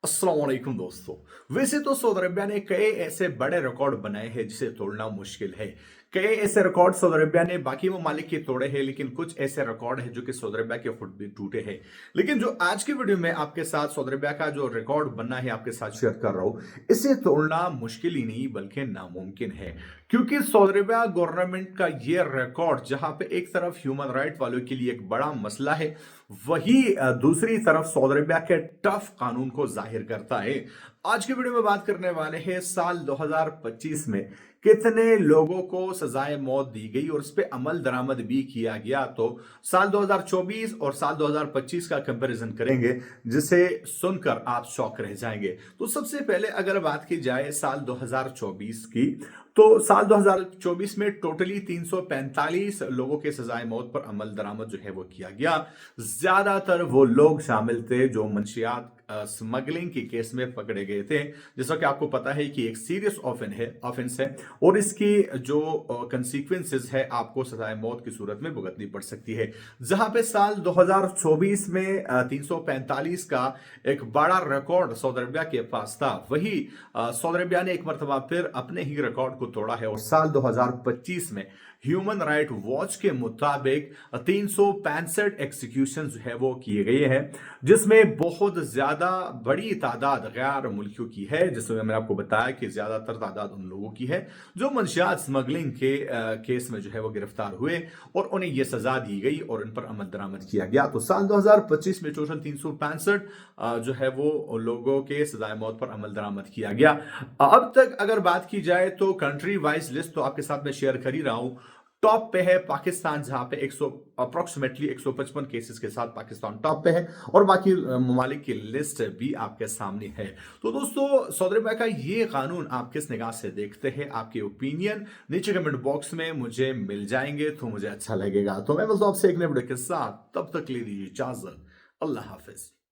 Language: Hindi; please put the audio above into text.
अस्सलाम वालेकुम दोस्तों। वैसे तो सऊदी अरबिया ने कई ऐसे बड़े रिकॉर्ड बनाए हैं जिसे तोड़ना मुश्किल है। कई ऐसे रिकॉर्ड सऊदी अरबिया ने बाकी ममालिक के तोड़े हैं, लेकिन कुछ ऐसे रिकॉर्ड हैं जो कि सऊदी अरबिया के खुद भी टूटे हैं। लेकिन जो आज की वीडियो में आपके साथ सऊदी अरबिया का जो रिकॉर्ड बनना है आपके साथ शेयर कर रहा हूं, इसे तोड़ना मुश्किल ही नहीं बल्कि नामुमकिन है। क्योंकि सऊदी अरबिया गवर्नमेंट का ये रिकॉर्ड, जहां पे एक तरफ ह्यूमन राइट वालों के लिए एक बड़ा मसला है, वही दूसरी तरफ सऊदी अरबिया के टफ कानून को जाहिर करता है। आज की वीडियो में बात करने वाले हैं साल 2025 में कितने लोगों को सजाए मौत दी गई और उस पर अमल दरामद भी किया गया। तो साल 2024 और साल 2025 का कंपैरिजन करेंगे, जिसे सुनकर आप शॉक रह जाएंगे। तो सबसे पहले अगर बात की जाए साल 2024 की, तो साल 2024 में टोटली 345 लोगों के सजाए मौत पर अमल दरामद जो है वो किया गया। ज्यादातर वो लोग शामिल थे जो मंशियात स्मगलिंग के केस में पकड़े गए थे। जैसा कि आपको पता है कि एक सीरियस ऑफेंस है और इसकी जो कंसीक्वेंसेस है आपको सजाए मौत की सूरत में भुगतनी पड़ सकती है। जहां पे साल 2024 में 345 का एक बड़ा रिकॉर्ड सऊदी अरबिया के पास था, वही सऊदी अरबिया ने एक मरतबा फिर अपने ही रिकॉर्ड को तोड़ा है और साल 2025 में ह्यूमन राइट वॉच के मुताबिक 365 एग्जीक्यूशन जो है वो किए गए हैं, जिसमें बहुत ज्यादा बड़ी तादाद गैर मुल्कियों की है। जिसमें मैंने आपको बताया कि ज्यादातर तादाद उन लोगों की है जो मंशियात स्मगलिंग के केस में जो है वो गिरफ्तार हुए और उन्हें यह सजा दी गई और इन पर अमल दरामद किया गया। तो साल 2025 में टोटल 365 जो है वो लोगों के सजाए मौत पर अमल दरामद किया गया। अब तक अगर बात की जाए तो कंट्री वाइज लिस्ट तो आपके साथ मैं शेयर कर ही रहा हूं। टॉप पे है पाकिस्तान, जहां पे 100 अप्रोक्सीमेटली 155 केसेस के साथ पाकिस्तान टॉप पे है और बाकी ममालिक की लिस्ट भी आपके सामने है। तो दोस्तों, सऊदी अरबिया का ये कानून आप किस निगाह से देखते हैं? आपके ओपिनियन नीचे कमेंट बॉक्स में मुझे मिल जाएंगे तो मुझे अच्छा लगेगा। तो मैं बस आपसे एक नए वीडियो के साथ, तब तक ले दीजिए इजाजत। अल्लाह हाफिज।